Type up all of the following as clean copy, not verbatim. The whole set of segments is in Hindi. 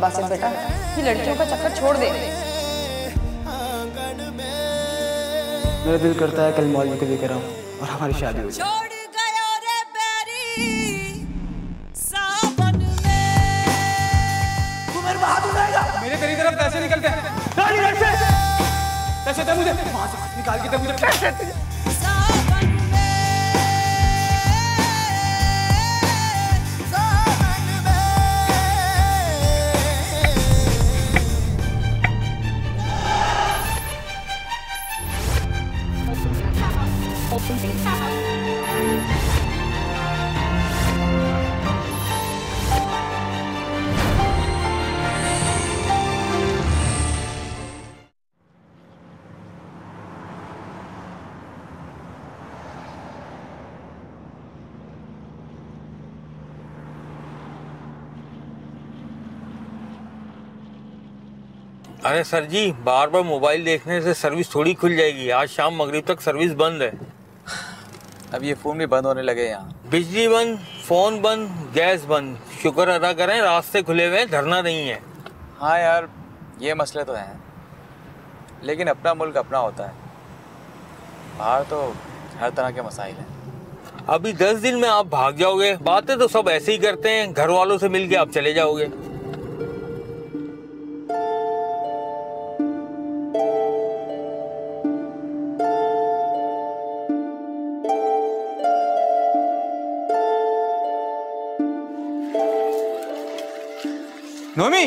बासित बेटा, ये लड़कियों का चक्कर छोड़ दे। मेरा दिल करता है कल मौलवी को लेकर आऊं और हमारी शादी हो जाए। तू मेरे पे हाथ उठाएगा? मेरे तेरी तरफ पैसे निकलते हैं। पैसे दे मुझे, वहां से निकाल के दे मुझे पैसे। अरे सर जी, बार बार मोबाइल देखने से सर्विस थोड़ी खुल जाएगी। आज शाम मगरिब तक सर्विस बंद है। अब ये फोन भी बंद होने लगे यहाँ। बिजली बंद, फोन बंद, गैस बंद। शुक्र अदा करें रास्ते खुले हुए हैं, धरना नहीं है। हाँ यार, ये मसले तो हैं, लेकिन अपना मुल्क अपना होता है। बाहर तो हर तरह के मसाइल हैं। अभी 10 दिन में आप भाग जाओगे। बातें तो सब ऐसे ही करते हैं, घर वालों से मिलके आप चले जाओगे। नोमी,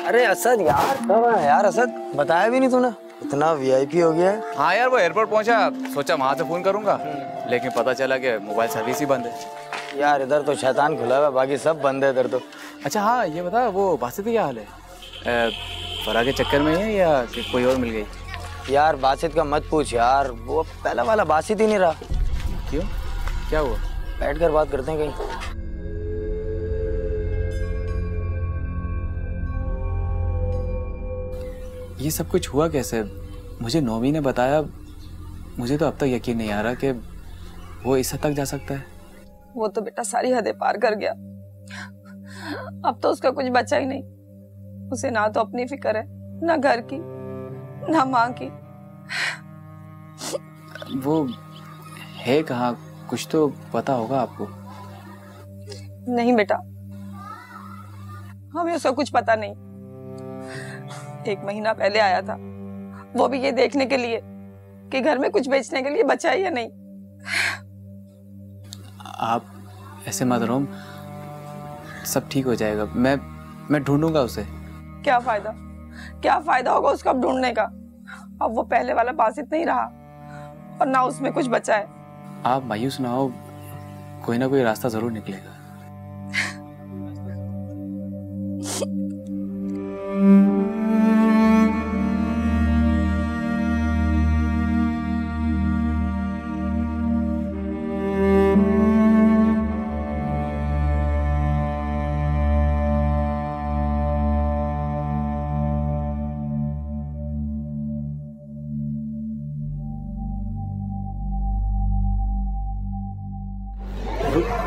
अरे असद यार, कब है यार? असद बताया भी नहीं तूने, इतना वीआईपी हो गया है। हाँ यार, वो एयरपोर्ट पहुंचा, सोचा वहां से फोन करूंगा, लेकिन पता चला कि मोबाइल सर्विस ही बंद है। यार इधर तो शैतान खुला हुआ है, बाकी सब बंद है इधर तो। अच्छा हाँ, ये बता, वो बासित की क्या हाल है? फरा के चक्कर में है या कोई और मिल गई? यार बासित का मत पूछ यार, वो पहला वाला बासित ही नहीं रहा। क्यों, क्या हुआ? बैठ कर बात करते हैं कहीं। ये सब कुछ हुआ कैसे? मुझे नोमी ने बताया, मुझे तो अब तक यकीन नहीं आ रहा कि वो इस हद तक जा सकता है। वो तो बेटा सारी हदें पार कर गया। अब तो उसका कुछ बचा ही नहीं। उसे ना तो अपनी फिक्र है, ना घर की, ना माँ की। वो है कहाँ? कुछ तो पता होगा आपको। नहीं बेटा, हमें उसका कुछ पता नहीं। 1 महीना पहले आया था, वो भी ये देखने के लिए कि घर में कुछ बेचने के लिए बचा है या नहीं। आप ऐसे मत रहो, सब ठीक हो जाएगा। मैं ढूंढूंगा उसे। क्या फायदा, क्या फायदा होगा उसका अब ढूंढने का? अब वो पहले वाला बासित नहीं रहा और ना उसमें कुछ बचा है। आप मायूस ना हो, कोई ना कोई रास्ता जरूर निकलेगा।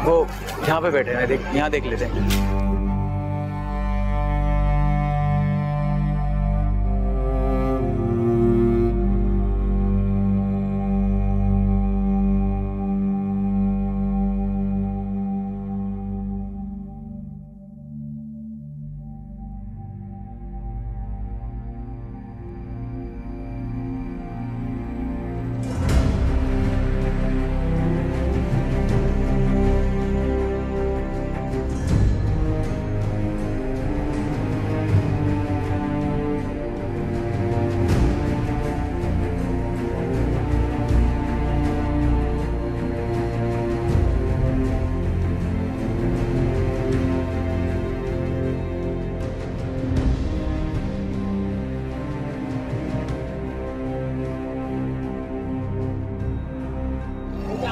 वो यहाँ पे बैठे हैं, यहाँ देख लेते हैं।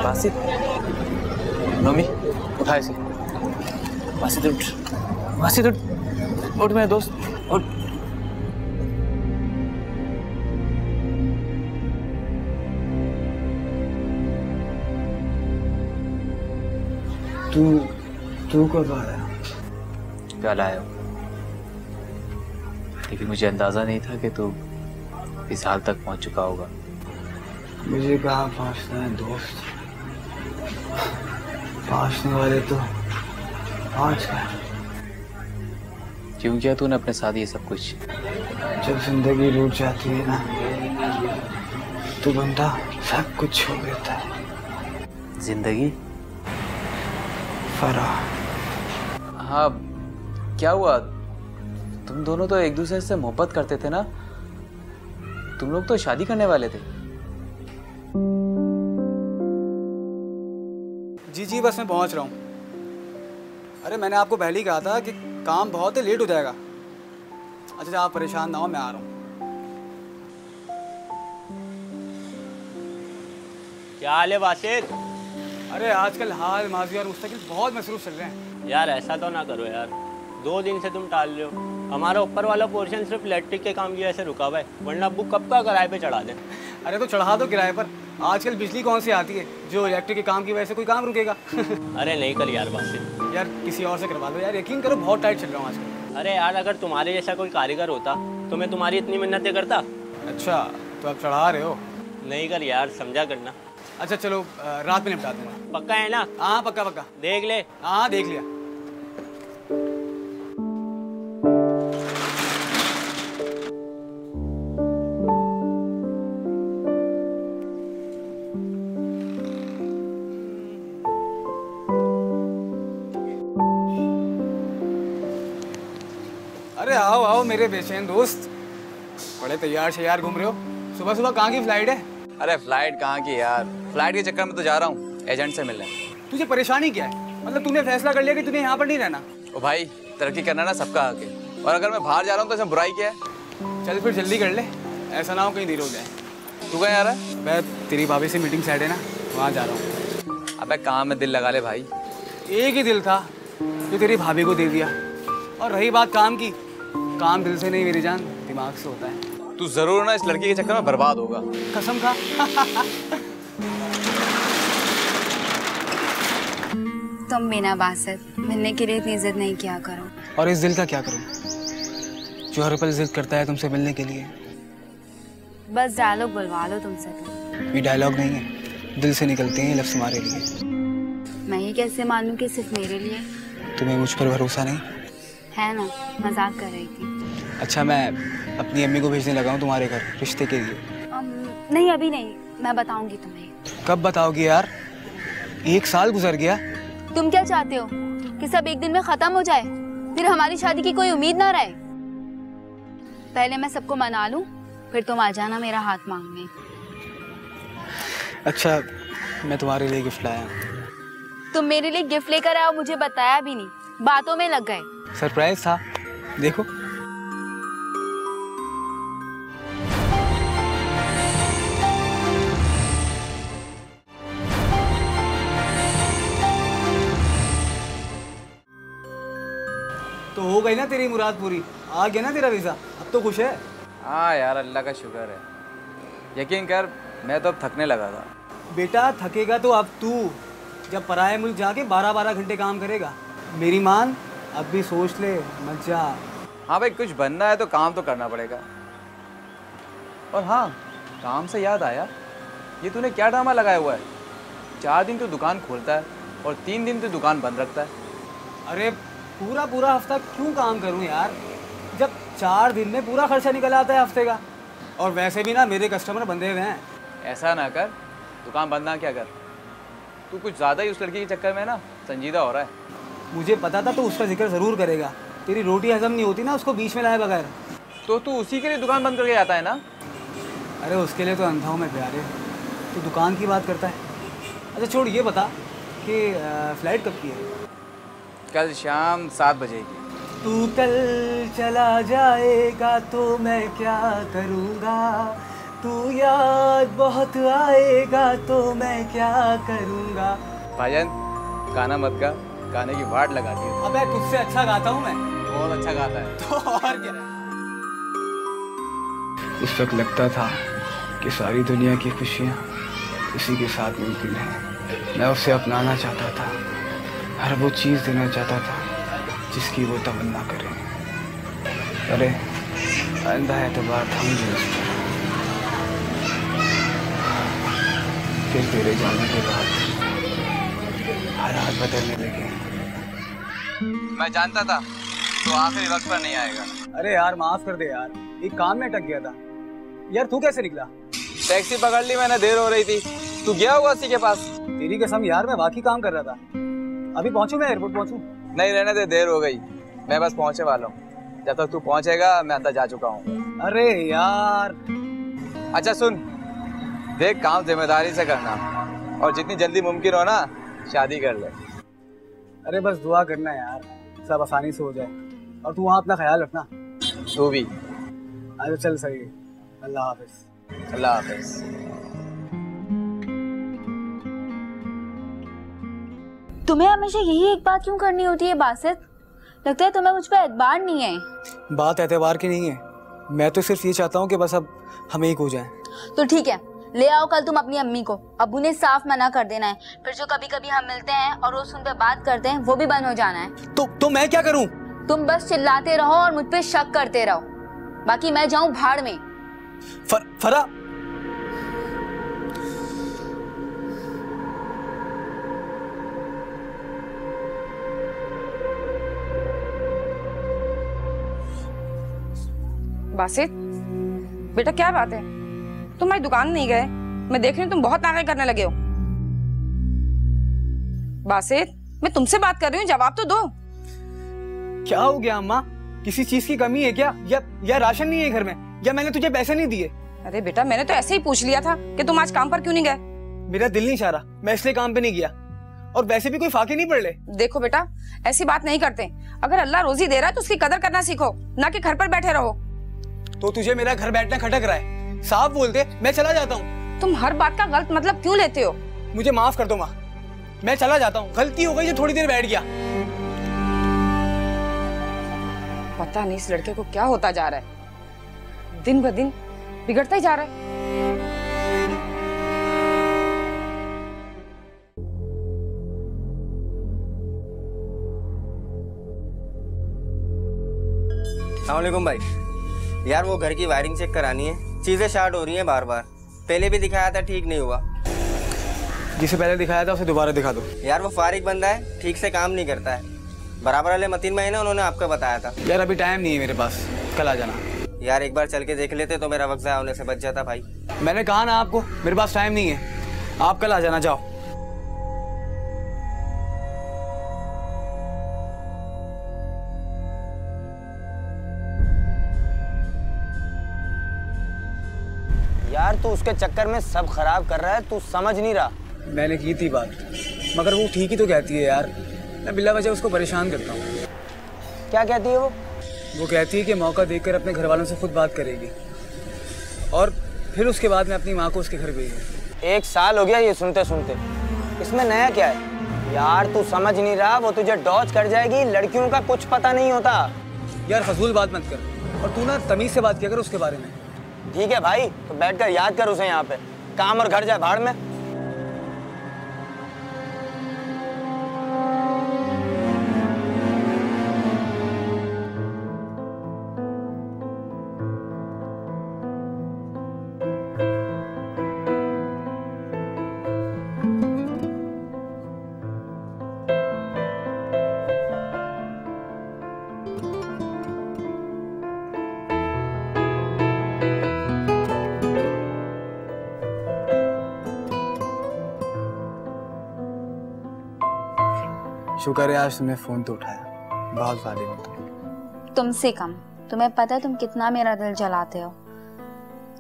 बासित, नोमी उठा इसे। बासित उठ, बासित उठ, उठ मेरे दोस्त, उठ। तू कब आया? कल आया हूँ, लेकिन मुझे अंदाजा नहीं था कि तू इस हाल तक पहुंच चुका होगा। मुझे कहाँ पहुँचना है दोस्त, पहुँचने वाले तो पहुँच गए। क्यों किया तूने अपने साथ ये सब कुछ? जब जिंदगी रूठ जाती है ना, तो बंदा सब कुछ छोड़ देता है। जिंदगी? फराह, हाँ, क्या हुआ? तुम दोनों तो एक दूसरे से मोहब्बत करते थे ना? तुम लोग तो शादी करने वाले थे। जी बस मैं पहुंच रहा हूँ। अरे मैंने आपको पहले ही कहा था कि काम बहुत है, लेट हो जाएगा। अच्छा आप परेशान ना हो, मैं आ रहा हूँ। क्या हाल है बासित? अरे आजकल हाल माजी और मुस्तकिल बहुत मसरूफ चल रहे हैं। यार ऐसा तो ना करो यार, 2 दिन से तुम टाल रहे हो। हमारा ऊपर वाला पोर्शन सिर्फ इलेक्ट्रिक के काम की वजह से रुका हुआ है, वरना बुक कब का किराए पे चढ़ा दें। अरे तो चढ़ा दो किराए पर, आजकल बिजली कौन सी आती है जो इलेक्ट्रिक के काम की वजह से कोई काम रुकेगा। अरे नहीं कर यार बासित। यार किसी और से करवा लो यार, यकीन करो बहुत टाइट चल रहा हूँ आजकल। अरे यार अगर तुम्हारे जैसा कोई कारीगर होता तो मैं तुम्हारी इतनी मिन्नतें करता। अच्छा तो आप चढ़ा रहे हो? नहीं कर यार, समझा करना। अच्छा चलो रात में निपटा दूंगा। पक्का है ना? हाँ पक्का पक्का। देख ले। हाँ देख लिया। अरे आओ आओ मेरे बेचैन दोस्त, बड़े तैयार शैयार घूम रहे हो। सुबह सुबह कहाँ की फ्लाइट है? अरे फ्लाइट कहाँ की यार, फ्लाइट के चक्कर में तो जा रहा हूँ एजेंट से मिलने। तुझे परेशानी क्या है? मतलब तूने फैसला कर लिया कि तुझे यहाँ पर नहीं रहना? ओ भाई, तरक्की करना ना सबका हक है, और अगर मैं बाहर जा रहा हूँ तो इसमें बुराई क्या है? चल फिर जल्दी कर ले, ऐसा ना हो कहीं देर हो जाए। तू कहाँ जा रहा है? मैं तेरी भाभी से मीटिंग साइड है ना, वहाँ जा रहा हूँ। अबे काम में दिल लगा ले भाई। एक ही दिल था जो तेरी भाभी को दे दिया। और रही बात काम की, काम दिल से नहीं मेरी जान, दिमाग से होता है। तू जरूर ना इस लड़की के चक्कर में बर्बाद होगा। कसम खा। तुम बिना बासित मिलने के लिए इतनी जिद नहीं किया करो। और इस दिल का क्या करूं जो हर पल जिद करता है तुमसे मिलने के लिए? बस डायलॉग बुलवा लो तुमसे तो। ये डायलॉग नहीं है, दिल से निकलते हैं लफ्ज़ तुम्हारे लिए। मैं ये कैसे मानूं कि सिर्फ मेरे लिए? तुम्हें मुझ पर भरोसा नहीं है ना, मजाक कर रही थी। अच्छा मैं अपनी अम्मी को भेजने लगा हूँ तुम्हारे घर रिश्ते के लिए। नहीं अभी नहीं, मैं बताऊंगी तुम्हें। कब बताओगी यार? 1 साल गुजर गया। तुम क्या चाहते हो कि सब एक दिन में खत्म हो जाए, फिर हमारी शादी की कोई उम्मीद ना रहे? पहले मैं सबको मना लूं, फिर तुम आ जाना मेरा हाथ मांगने। अच्छा मैं तुम्हारे लिए गिफ्ट लाया हूँ। तुम मेरे लिए गिफ्ट लेकर आओ, मुझे बताया भी नहीं, बातों में लग गए। सरप्राइज था, देखो। तो हो गई ना तेरी मुराद पूरी, आ गया ना तेरा वीजा, अब तो खुश है? हाँ यार, अल्लाह का शुक्र है। यकीन कर, मैं तो अब थकने लगा था। बेटा थकेगा तो अब तू जब पराये मुल्क जाके 12-12 घंटे काम करेगा। मेरी मान अब भी सोच ले, मत जा। हाँ भाई, कुछ बनना है तो काम तो करना पड़ेगा। और हाँ, काम से याद आया, ये तूने क्या ड्रामा लगाया हुआ है? 4 दिन तो दुकान खोलता है और 3 दिन तो दुकान बंद रखता है। अरे पूरा हफ्ता क्यों काम करूं यार, जब 4 दिन में पूरा खर्चा निकल आता है हफ्ते का। और वैसे भी ना मेरे कस्टमर बंधे हुए हैं। ऐसा ना कर, दुकान बंद ना क्या कर। तू कुछ ज़्यादा ही उस लड़की के चक्कर में ना संजीदा हो रहा है। मुझे पता था तो उसका जिक्र ज़रूर करेगा। तेरी रोटी हजम नहीं होती ना उसको बीच में लाए बगैर। तो तू उसी के लिए दुकान बंद करके आता है ना? अरे उसके लिए तो अंधा हूँ मैं प्यारे, तो दुकान की बात करता है। अच्छा छोड़, ये बता कि फ़्लाइट कब की है? कल शाम 7 बजे की। तू कल चला जाएगा तो मैं क्या करूँगा, तू याद बहुत आएगा तो मैं क्या करूँगा। भाईजान गाना मत गा, गाने की वाट लगा दी। अबे तुझसे अच्छा गाता हूँ मैं। बहुत अच्छा गाता है। तो और क्या। उस वक्त लगता था कि सारी दुनिया की खुशियाँ उसी के साथ मुमकिन है। मैं उसे अपनाना चाहता था, हर वो चीज देना चाहता था जिसकी वो तमन्ना करे। अरे अंधा एतबार था मुझे उस पर। फिर तेरे जाने के बाद हालात बदलने लगे। मैं जानता था तो आखिरी वक्त पर नहीं आएगा। अरे यार माफ कर दे यार, एक काम में अटक गया था। यार तू कैसे निकला? टैक्सी पकड़ ली मैंने, देर हो रही थी। तू गया होगा उसी के पास। तेरी कसम यार, मैं बाकी काम कर रहा था। अभी पहुंचू, मैं एयरपोर्ट पहुंचू? नहीं रहने दे, देर हो गई। मैं बस पहुंचे वाला हूँ। जब तक तू पहुंचेगा मैं अंदर जा चुका हूँ। अरे यार। अच्छा सुन, देख काम जिम्मेदारी से करना और जितनी जल्दी मुमकिन हो ना शादी कर ले। अरे बस दुआ करना यार, सब आसानी से हो जाए। और तू वहाँ अपना ख्याल रखना। तू भी। अच्छा चल सही है, अल्लाह हाफिज। अल्लाह हाफिज। तुम्हें हमेशा यही एक बात क्यों करनी होती है बासित? लगता है तुम्हें मुझ पर एतबार नहीं है। बात एतबार की नहीं है, मैं तो सिर्फ ये चाहता हूँ कि बस अब हम एक हो जाएं। तो ठीक है, ले आओ कल तुम अपनी अम्मी को। अब्बू ने साफ मना कर देना है। फिर जो कभी कभी हम मिलते हैं और रोज उन पे बात करते हैं वो भी बंद हो जाना है। तो मैं क्या करूँ? तुम बस चिल्लाते रहो और मुझ पे शक करते रहो। बाकी मैं जाऊं भाड़ में। फरा बासित बेटा क्या बात है, तुम हमारी दुकान नहीं गए? मैं देख रही हूँ तुम बहुत नाटक करने लगे हो। बासित मैं तुमसे बात कर रही हूँ, जवाब तो दो। क्या हो गया अम्मा? किसी चीज की कमी है क्या? या राशन नहीं है घर में? या मैंने तुझे पैसे नहीं दिए? अरे बेटा मैंने तो ऐसे ही पूछ लिया था कि तुम आज काम पर क्यों नहीं गए। मेरा दिल नहीं चाह रहा, मैं इसलिए काम पे नहीं गया। और वैसे भी कोई फाके नहीं पड़ ले। देखो बेटा ऐसी बात नहीं करते। अगर अल्लाह रोजी दे रहा है तो उसकी कदर करना सीखो, ना कि घर पर बैठे रहो। तो तुझे मेरा घर बैठना खटक रहा है? साफ बोल दे, मैं चला जाता हूँ। तुम हर बात का गलत मतलब क्यों लेते हो? मुझे माफ कर दो माँ, मैं चला जाता हूँ। गलती हो गई जो थोड़ी देर बैठ गया। पता नहीं इस लड़के को क्या होता जा रहा है, दिन ब दिन बिगड़ता ही जा रहा है। अस्सलामुअलैकुम भाई। यार वो घर की वायरिंग चेक करानी है, चीजें शॉर्ट हो रही हैं बार बार। पहले भी दिखाया था, ठीक नहीं हुआ। जिसे पहले दिखाया था उसे दोबारा दिखा दो। यार वो फारिग बंदा है, ठीक से काम नहीं करता है। बराबर वाले मतीन भाई ने उन्होंने आपको बताया था। यार अभी टाइम नहीं है मेरे पास, कल आ जाना। यार एक बार चल के देख लेते तो मेरा वक्त ज़ाया होने से बच जाता भाई। मैंने कहा ना आपको, मेरे पास टाइम नहीं है। आप कल आ जाना, जाओ। यार तू उसके चक्कर में सब खराब कर रहा है, तू समझ नहीं रहा। मैंने की थी बात, मगर वो ठीक ही तो कहती है यार। मैं बिला वजह उसको परेशान करता हूँ। क्या कहती है वो? वो कहती है कि मौका देखकर अपने घर वालों से खुद बात करेगी और फिर उसके बाद मैं अपनी माँ को उसके घर भेजूंगी। 1 साल हो गया ये सुनते सुनते, इसमें नया क्या है? यार तू समझ नहीं रहा, वो तुझे डॉज कर जाएगी। लड़कियों का कुछ पता नहीं होता। यार फजूल बात मत कर, और तू ना तमीज से बात किया कर उसके बारे में। ठीक है भाई, तो बैठकर याद कर उसे। यहाँ पे काम और घर जाए भाड़ में। शुक्र है आज तुमने फोन तो उठाया, बहुत जालिम हो तुम। तुमसे कम। तुम्हें पता है तुम कितना मेरा दिल जलाते हो।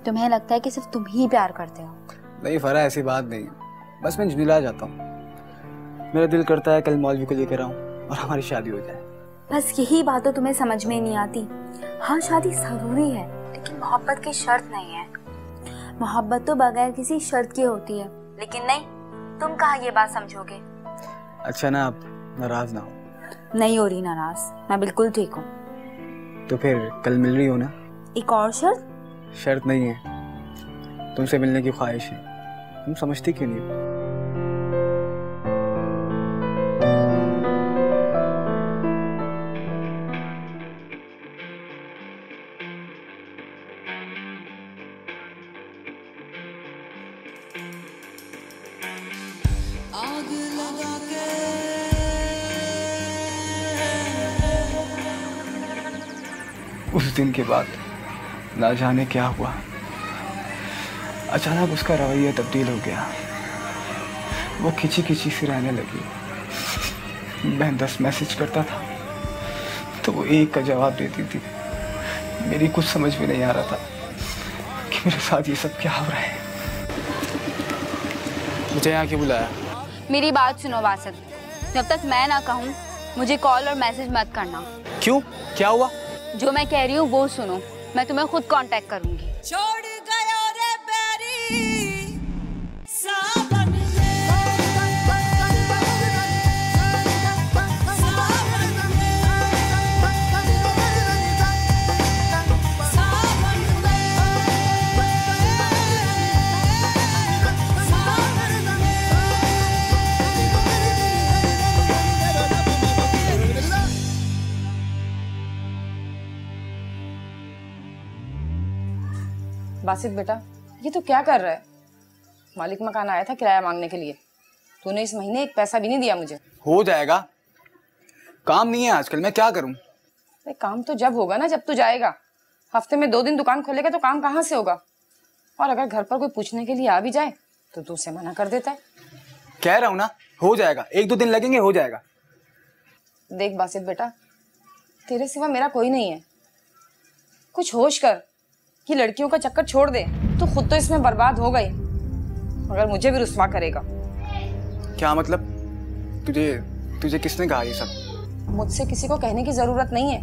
तुम्हें लगता है कि सिर्फ तुम ही प्यार करते हो। नहीं फरा, ऐसी बात नहीं है, बस मैं झुंझला जाता हूँ। मेरा दिल करता है कल मौलवी को लेकर आऊँ और हमारी शादी हो जाए। बस यही बात तो तुम्हें समझ में नहीं आती। हाँ शादी जरूरी है, लेकिन मोहब्बत की शर्त नहीं है। मोहब्बत तो बगैर किसी शर्त की होती है, लेकिन नहीं, तुम कहाँ ये बात समझोगे। अच्छा ना, आप नाराज ना हो। नहीं हो रही नाराज, मैं बिल्कुल ठीक हूँ। तो फिर कल मिल रही हो ना? एक और शर्त? शर्त नहीं है, तुमसे मिलने की ख्वाहिश है। तुम समझती क्यों नहीं हो? उस दिन के बाद ना जाने क्या हुआ, अचानक उसका रवैया तब्दील हो गया। वो खिंची खिंची सी रहने लगी। मैं 10 मैसेज करता था तो वो एक का जवाब देती थी। मेरी कुछ समझ में नहीं आ रहा था कि मेरे साथ ये सब क्या हो रहा है। मुझे यहाँ क्यों बुलाया? मेरी बात सुनो बासित, जब तक मैं ना कहूँ मुझे कॉल और मैसेज मत करना। क्यों, क्या हुआ? जो मैं कह रही हूँ वो सुनो, मैं तुम्हें खुद कांटेक्ट करूंगी। छोड़ गया रे बैरी सावन बासित बेटा, ये तो क्या कर रहा है? मालिक मकान आया था किराया मांगने के लिए, तूने इस महीने एक पैसा भी नहीं दिया मुझे। हो जाएगा, काम नहीं है आजकल, मैं क्या करूं? काम तो जब होगा ना जब तू जाएगा। हफ्ते में 2 दिन दुकान खोलेगा तो काम कहाँ से होगा? और अगर घर पर कोई पूछने के लिए आ भी जाए तो तू उसे मना कर देता है। कह रहा हूं ना, हो जाएगा, 1-2 दिन लगेंगे, हो जाएगा। देख बासित बेटा, तेरे सिवा मेरा कोई नहीं है। कुछ होश कर कि लड़कियों का चक्कर छोड़ दे। तो खुद तो इसमें बर्बाद हो गई, मगर मुझे भी रुस्वा करेगा। क्या मतलब? तुझे किसने कहा ये सब? मुझसे किसी को कहने की जरूरत नहीं है।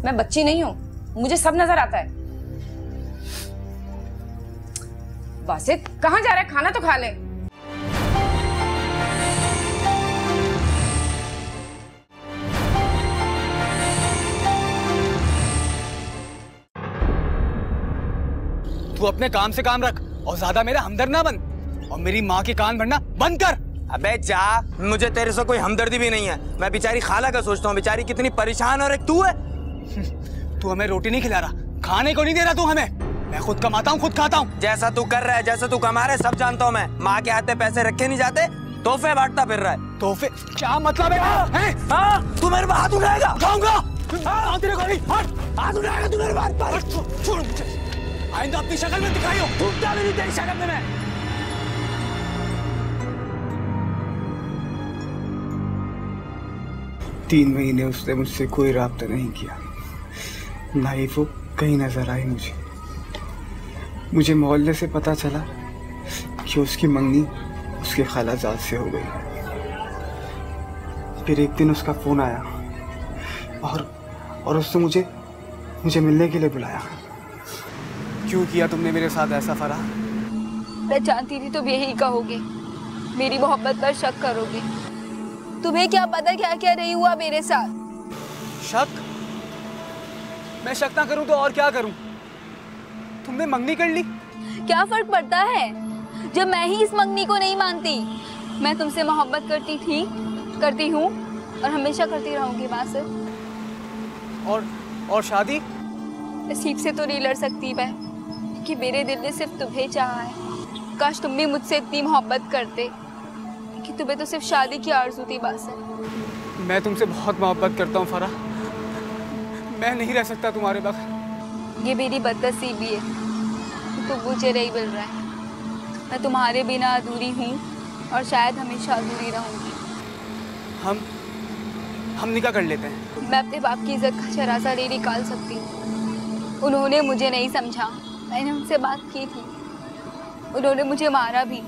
मैं बच्ची नहीं हूँ, मुझे सब नजर आता है। बासित कहाँ जा रहा है? खाना तो खा ले। तू अपने काम से काम रख और ज्यादा मेरा हमदर्द ना बन, और मेरी माँ के कान भरना बंद कर। अबे जा, मुझे तेरे से कोई हमदर्दी भी नहीं है। मैं बेचारी खाला का सोचता हूँ, बेचारी कितनी परेशान, और एक तू है। तू हमें रोटी नहीं खिला रहा, खाने को नहीं दे रहा तू हमें। मैं खुद कमाता हूँ, खुद खाता हूँ। जैसा तू कर रहा है, जैसा तू कमा रहा है, सब जानता हूँ मैं। माँ के हाथ में पैसे रखे नहीं जाते, तोहफे बांटता फिर रहा है। तोहफे? क्या मतलब है? हाँ, तू मेरे पर हाथ उठाएगा? उठाऊंगा। हाथ उठाएगा तू मेरे पर? छोड़ मुझे, आइंदा अपनी शक्ल में दिखाई हो। टूटता भी नहीं तेरी शक्ल में मैं। 3 महीने उसने मुझसे कोई राब्ता नहीं किया, ना ही वो कहीं नजर आई मुझे मोहल्ले से पता चला कि उसकी मंगनी उसके खालाजाद से हो गई। फिर एक दिन उसका फोन आया और उसने मुझे मिलने के लिए बुलाया। क्यों किया तुमने मेरे साथ ऐसा फराह? मैं जानती थी तुम यही कहोगे, मेरी मोहब्बत पर शक करोगे। तुम्हें क्या पता क्या क्या नहीं हुआ मेरे साथ। शक? मैं शक ना करूं तो और क्या करूं? तुमने मंगनी कर ली। क्या फर्क पड़ता है जब मैं ही इस मंगनी को नहीं मानती। मैं तुमसे मोहब्बत करती थी, करती हूँ और हमेशा करती रहूंगी बासित। और शादी? नसीब से तो नहीं लड़ सकती मैं, कि मेरे दिल ने सिर्फ तुम्हें चाहा है। काश तुम भी मुझसे इतनी मोहब्बत करते कि तुम्हें तो सिर्फ शादी की आरज़ू थी बासित। मैं तुमसे बहुत मोहब्बत करता हूँ फराह, मैं नहीं रह सकता तुम्हारे बगैर। ये मेरी बदनसीबी है, तुम मुझे नहीं मिल रहा है। मैं तुम्हारे बिना अधूरी हूँ और शायद हमेशा अधूरी रहूँगी। हम निकाह कर लेते हैं। मैं अपने बाप की इज्जत का शरासा नहीं निकाल सकती। उन्होंने मुझे नहीं समझा, मैंने उनसे बात की थी, उन्होंने मुझे मारा भी,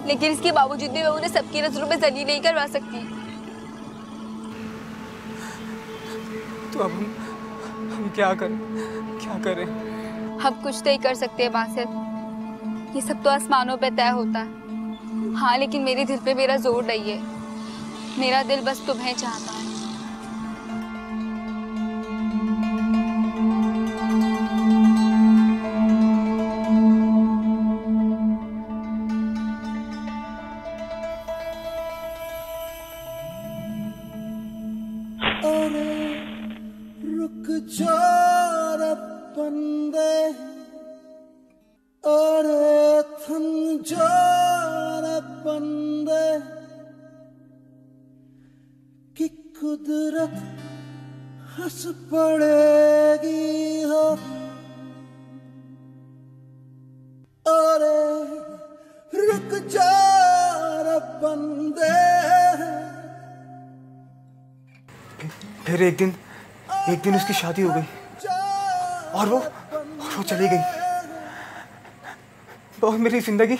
लेकिन इसके बावजूद भी मैं उन्हें सबकी नजरों में जलील नहीं करवा सकती। तो अब हम क्या करें? हम कुछ नहीं कर सकते बासित, ये सब तो आसमानों पे तय होता है। हाँ, लेकिन मेरे दिल पे मेरा जोर नहीं है। मेरा दिल बस तुम्हें चाहता है। रुक जा रे बंदे, अरे थम जा रे बंदे, कि कुदरत हंस पड़ेगी हो। अरे रुक जा रे बंदे। फिर एक दिन उसकी शादी हो गई और वो चली गई। तो मेरी जिंदगी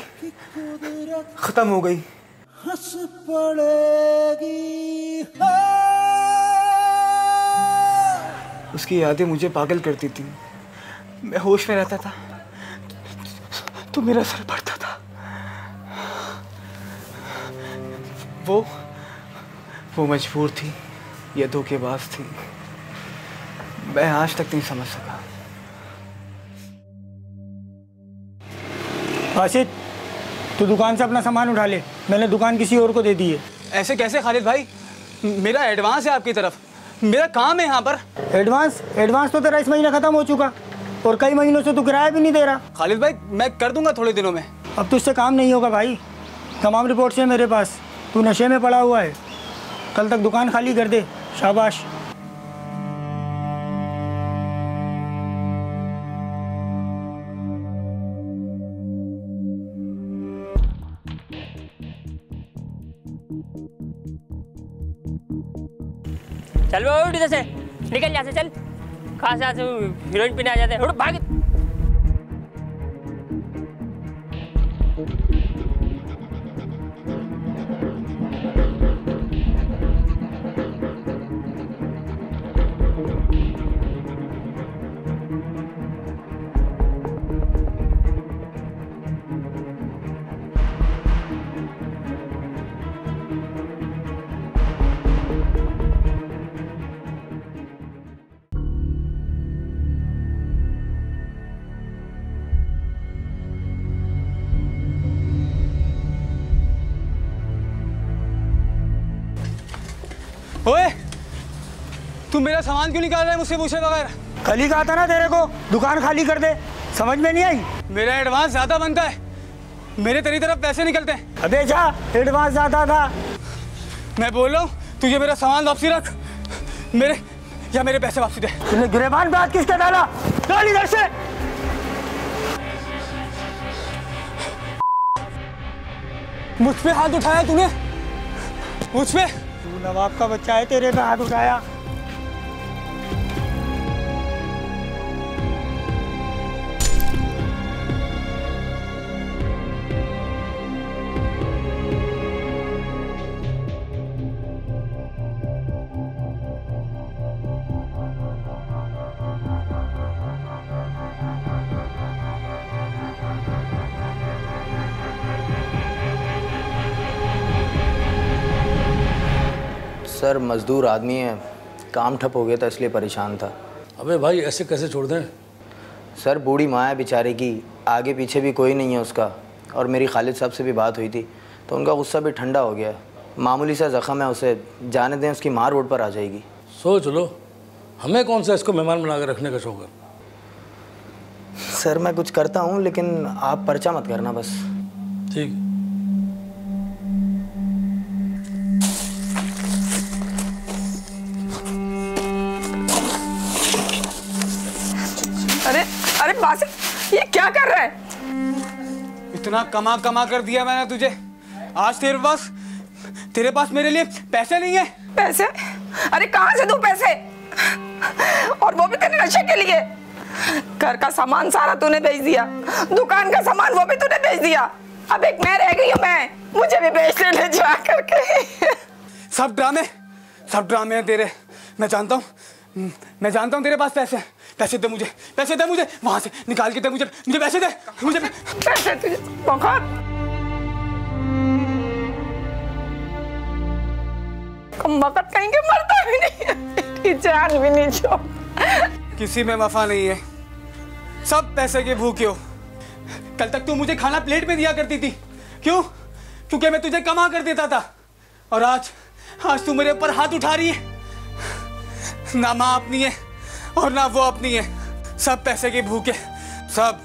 खत्म हो गई। हंस पड़ेगी हो। उसकी यादें मुझे पागल करती थी। मैं होश में रहता था तो मेरा सर पड़ता था। वो मजबूर थी या धोखेबाज थी, मैं आज तक नहीं समझ सका। आशित, तू दुकान से अपना सामान उठा ले, मैंने दुकान किसी और को दे दी है। ऐसे कैसे खालिद भाई, मेरा एडवांस है आपकी तरफ, मेरा काम है यहाँ पर। एडवांस तो तेरा इस महीने खत्म हो चुका और कई महीनों से तू किराया भी नहीं दे रहा। खालिद भाई मैं कर दूंगा थोड़े दिनों में। अब तुझसे काम नहीं होगा भाई, तमाम रिपोर्ट्स हैं मेरे पास। तू नशे में पड़ा हुआ है, कल तक दुकान खाली कर दे। शाबाश। चल वो उठ इधर से, निकल यहाँ से, चल। कहाँ से हीरोइन पीने आ जाते हैं, उठ भाग। ओए, तू मेरा सामान क्यों निकाल रहा है मुझसे पूछे बगैर? कल ही कहा था ना तेरे को दुकान खाली कर दे, समझ में नहीं आई? मेरा एडवांस ज्यादा बनता है, मेरे तेरी तरफ पैसे निकलते हैं। अबे जा, एडवांस ज्यादा था। मैं बोल रहा हूँ तुझे मेरा सामान वापसी रख, मेरे पैसे वापसी दे। तूने गिरेबान पे हाथ किसका डाला? डाल इधर से। मुझ पे हाथ उठाया तूने, मुझ पे? तू नवाब का बच्चा है, तेरे पे हाथ उठाया। सर मजदूर आदमी है, काम ठप हो गया था इसलिए परेशान था। अबे भाई ऐसे कैसे छोड़ दें? सर बूढ़ी माँ है बेचारे की, आगे पीछे भी कोई नहीं है उसका, और मेरी खालिद साहब से भी बात हुई थी तो उनका गुस्सा भी ठंडा हो गया है। मामूली सा ज़ख़म है, उसे जाने दें, उसकी माँ रोड पर आ जाएगी। सोच लो, हमें कौन सा इसको मेहमान बना कर रखने का शौक है? सर मैं कुछ करता हूँ लेकिन आप पर्चा मत करना बस। ठीक। अरे बासित, ये क्या कर रहा है? इतना कमा कर दिया मैंने तुझे, आज तेरे पास मेरे लिए पैसे नहीं है। पैसे? अरे कहाँ से दूं पैसे? और वो भी तेरे नशे के लिए। घर का सामान सारा तूने बेच दिया, दुकान का सामान वो भी तूने बेच दिया, अब एक मैं रह गई हूँ, मुझे भी बेच ले जा करके। सब ड्रामे हैं तेरे। मैं जानता हूँ तेरे पास पैसे दे मुझे, वहां से निकाल के दे मुझे पैसे दे, मुझे पैसे तुझे बहुत वक्त कहीं के मरता भी नहीं, जान भी नहीं छोड़। किसी में वफा नहीं है, सब पैसे के भूखे हो। कल तक तू मुझे खाना प्लेट में दिया करती थी, क्यों? क्योंकि मैं तुझे कमा कर देता था, और आज तू मेरे ऊपर हाथ उठा रही है। ना माँ अपनी है और ना वो अपनी है, सब पैसे के भूखे, सब।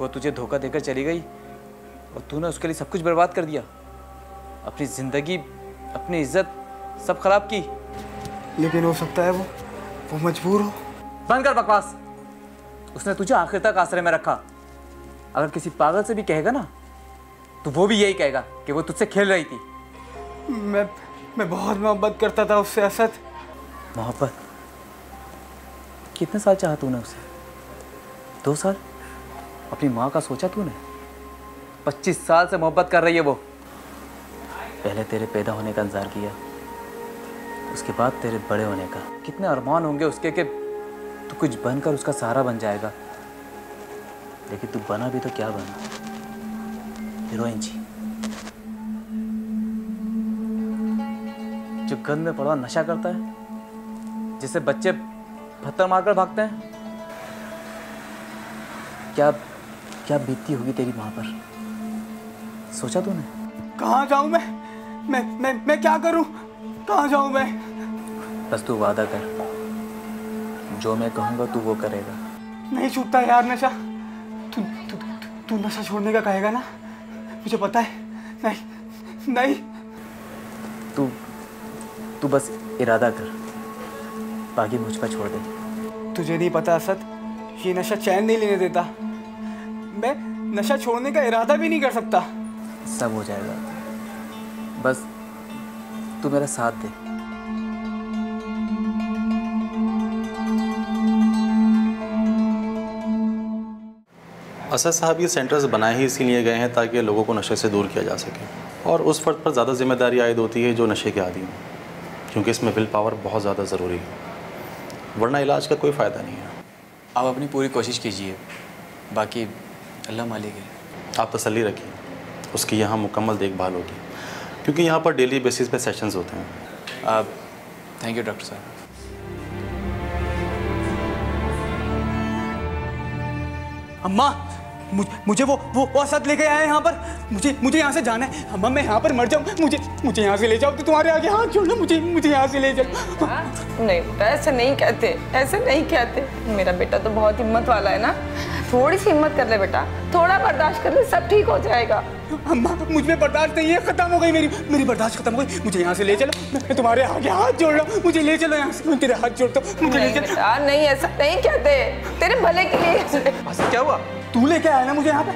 वो तुझे धोखा देकर चली गई और तूने उसके लिए सब कुछ बर्बाद कर दिया, अपनी ज़िंदगी, अपनी इज्जत सब खराब की। लेकिन हो सकता है वो मजबूर हो। बंद कर बकवास। उसने तुझे आखिर तक आश्रय में रखा। अगर किसी पागल से भी कहेगा ना तो वो भी यही कहेगा कि वो तुझसे खेल रही थी। मैं बहुत मोहब्बत करता था उससे असद। मोहब्बत? कितने साल चाहा तूने उसे? 2 साल? अपनी माँ का सोचा तूने? 25 साल से मोहब्बत कर रही है वो। पहले तेरे पैदा होने का इंतजार किया, उसके बाद तेरे बड़े होने का। कितने अरमान होंगे उसके कि तू कुछ बनकर उसका सहारा बन जाएगा, लेकिन तू बना भी तो क्या बना? हीरोइन जी, जो गंद में पड़ा नशा करता है, जिससे बच्चे पत्थर मारकर भागते हैं। क्या क्या बीतती होगी तेरी माँ पर, सोचा तूने? कहाँ जाऊँ मैं क्या करूँ? कहाँ जाऊँ मैं? बस तू वादा कर, जो मैं कहूँगा तू वो करेगा। नहीं छूटता यार नशा। तू नशा छोड़ने का कहेगा ना, मुझे पता है। नहीं। तू बस इरादा कर, बाकी मुझ पर छोड़ दे। तुझे नहीं पता असद, ये नशा चैन नहीं लेने देता। मैं नशा छोड़ने का इरादा भी नहीं कर सकता। सब हो जाएगा, बस तू मेरा साथ दे। असद साहब ये सेंटर्स बनाए ही इसीलिए गए हैं ताकि लोगों को नशे से दूर किया जा सके, और उस फर्द पर ज़्यादा जिम्मेदारी आयद होती है जो नशे के आदी हों, क्योंकि इसमें विल पावर बहुत ज़्यादा ज़रूरी है, वरना इलाज का कोई फ़ायदा नहीं है। आप अपनी पूरी कोशिश कीजिए, बाकी अल्लाह मालिक है। आप तसल्ली रखिए, उसकी यहाँ मुकम्मल देखभाल होगी, क्योंकि यहाँ पर डेली बेसिस पे सेशंस होते हैं। थैंक यू डॉक्टर साहब। अम्मा, मुझे वो असद लेके आए यहाँ पर। मुझे यहाँ से जाना है अम्मा। मैं यहाँ पर मर जाऊँ, मुझे यहाँ से ले जाओ। तो तुम्हारे आगे हाथ जोड़ना, मुझे यहाँ से ले जाओ। नहीं बेटा, ऐसे नहीं कहते, ऐसे नहीं कहते। मेरा बेटा तो बहुत हिम्मत वाला है ना, थोड़ी सी हिम्मत कर ले बेटा, थोड़ा बर्दाश्त कर ले, सब ठीक हो जाएगा। अम्मा, मुझ में बर्दाश्त नहीं है, खत्म हो गई मेरी बर्दाश्त खत्म हो गई। मुझे यहाँ से ले चलो, मैं तुम्हारे आगे हाथ जोड़ रहा हूँ, मुझे ले चलो यहाँ से। मैं तेरे हाथ जोड़ता हूँ, मुझे ले चलो। नहीं, ऐसा नहीं कहते, तेरे भले के लिए। क्या हुआ? तू लेके आया ना मुझे यहाँ पे,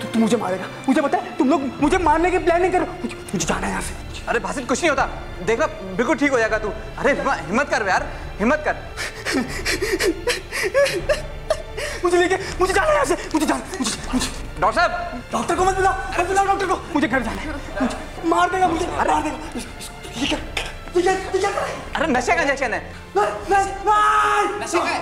तू मुझे मारेगा, मुझे पता है। तुम लोग मुझे मारने की प्लानिंग करो, मुझे जाना है यहाँ से। अरे भासित, कुछ नहीं होता, देखना बिल्कुल ठीक हो जाएगा तू। अरे हिम्मत कर यार, हिम्मत कर। मुझे जाना है यहाँ से, मुझे डॉक्टर साहब, डॉक्टर को मत बुलाओ डॉक्टर को। मुझे घर जाना है, मुझे मार देगा, मुझे मार देगा। अरे नशे का इंजेक्शन है। नशे का है।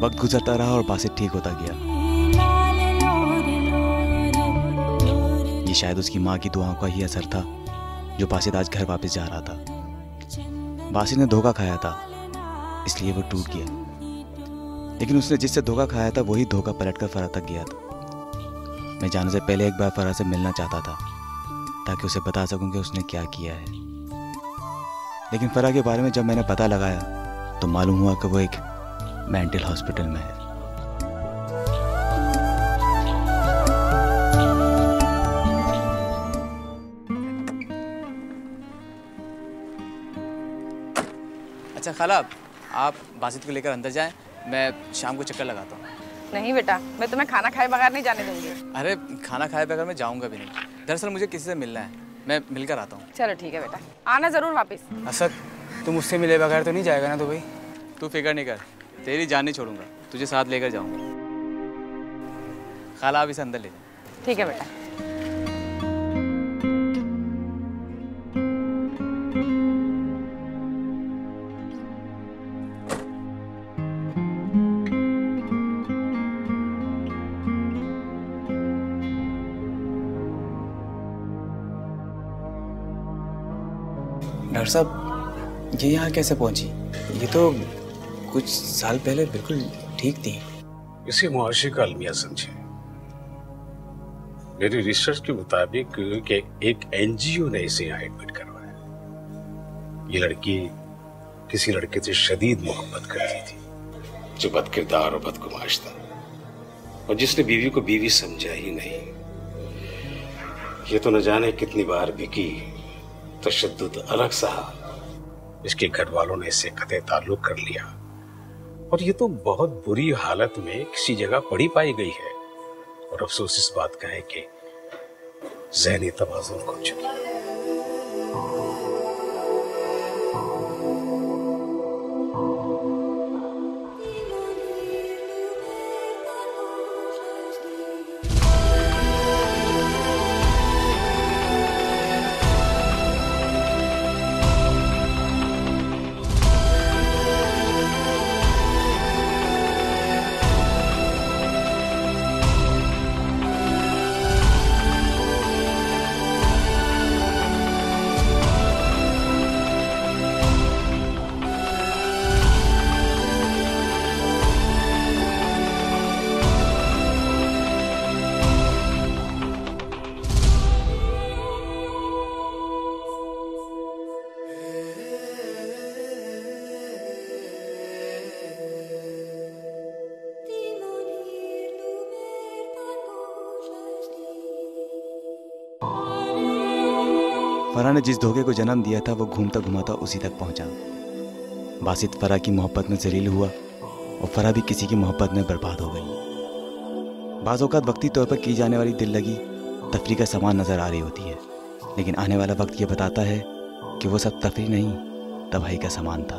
वक्त गुजरता रहा और बासित ठीक होता गया। ये शायद उसकी माँ की दुआओं का ही असर था जो बासित आज घर वापस जा रहा था। बासित ने धोखा खाया था, इसलिए वो टूट गया। लेकिन उसने जिससे धोखा खाया था वही धोखा पलटकर फराह तक गया था। मैं जाने से पहले एक बार फराह से मिलना चाहता था ताकि उसे बता सकूं कि उसने क्या किया है। लेकिन फराह के बारे में जब मैंने पता लगाया तो मालूम हुआ कि वो एक मेंटल हॉस्पिटल में है। अच्छा खाला, आप बासित को लेकर अंदर जाएं, मैं शाम को चक्कर लगाता हूँ। नहीं बेटा, मैं तुम्हें खाना खाए बगैर नहीं जाने दूंगी। अरे खाना खाए बगैर मैं जाऊँगा भी नहीं। दरअसल मुझे किसी से मिलना है, मैं मिलकर आता हूँ। चलो ठीक है बेटा, आना जरूर वापस। असद, तुम मुझसे मिले बगैर तो नहीं जाएगा ना दुबई? तू फिक्र नहीं कर, तेरी जान नहीं छोड़ूंगा, तुझे साथ लेकर जाऊँगा। खाला, आप इसे अंदर ले जाओ। ठीक है बेटा। डॉक्टर साहब, ये यहाँ कैसे पहुंची? ये तो कुछ साल पहले बिल्कुल ठीक थी। इसे मुआशी का अलमिया समझे। मेरी रिसर्च के मुताबिक कि एक एनजीओ ने इसे यहाँ एडमिट करवाया। ये लड़की किसी लड़के से शदीद मोहब्बत करती थी, जो बदकिरदार और बदगुमाश था, और जिसने बीवी को बीवी समझा ही नहीं। ये तो न जाने कितनी बार बिकी, तशद्दुद अलग सहा। इसके घर वालों ने इससे कतई ताल्लुक कर लिया, और ये तो बहुत बुरी हालत में किसी जगह पड़ी पाई गई है। और अफसोस इस बात का है कि ज़हनी तवाज़ुन खो चुकी है। फराह ने जिस धोखे को जन्म दिया था वो घूमता घुमाता उसी तक पहुंचा। बासित फराह की मोहब्बत में जलील हुआ और फराह भी किसी की मोहब्बत में बर्बाद हो गई। बाज़ औक़ात वक्ती तौर पर की जाने वाली दिल लगी तफरी का सामान नज़र आ रही होती है, लेकिन आने वाला वक्त ये बताता है कि वो सब तफरी नहीं, तबाही का सामान था।